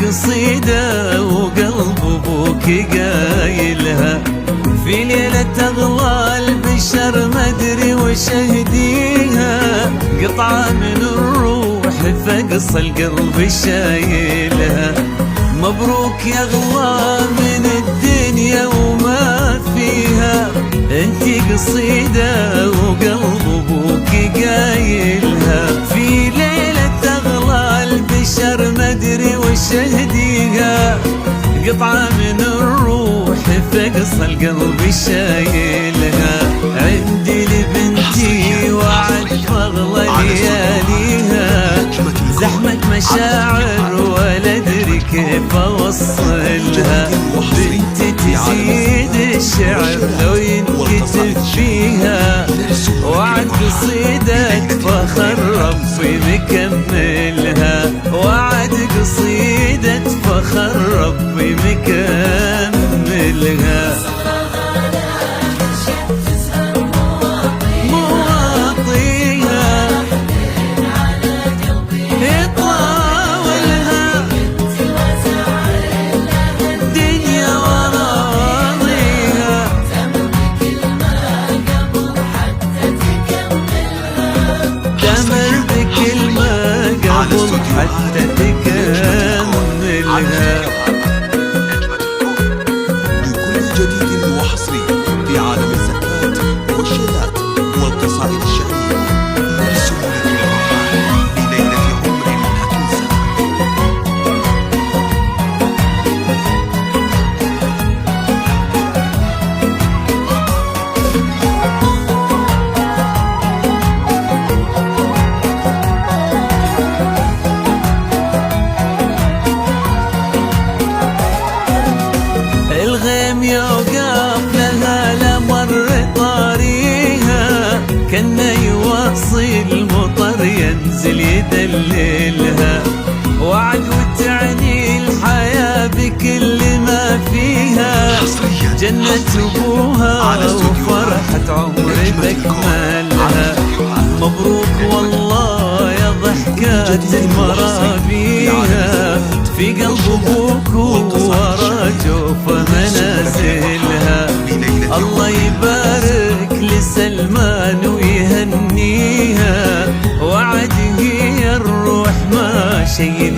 قصيدة وقلب ابوك قايلها، في ليلة اغلى البشر ما ادري وش اهديها، قطعة من الروح فقص القلب شايلها. مبروك يا اغلى من الدنيا وما فيها، انتي قصيدة وقلب ابوك قايلها، في ليلة اغلى البشر ما ادري وش اهديها، قطعة من الروح فقص القلب شايلها. عندي لبنتي وعد فاغلى لياليها، زحمة مشاعر ولا ادري كيف اوصلها، بنتي تزيد الشعر لو ينكتب فيها، وعد قصيدة فخر ربي مكملها، وعد قصيدة فخر ربي مكملها. حتى تكملها. لكل جديد وحصري في عالم الزكاة والشيلات والقصائد الشعرية، نرسم لك الراحة بليلة عمر لا تنسى. الغيم يوقف لها لمر طاريها، كنا يواصي المطر ينزل يدللها، وعد وتعني الحياة بكل ما فيها، جنة ابوها وفرحة عمر بكملها. مبروك والله يا ضحكات المرابيها، في قلب ابوك ورا جوف منازلها. الله يبارك لسلمان ويهنيها، وعد هي الروح ما شي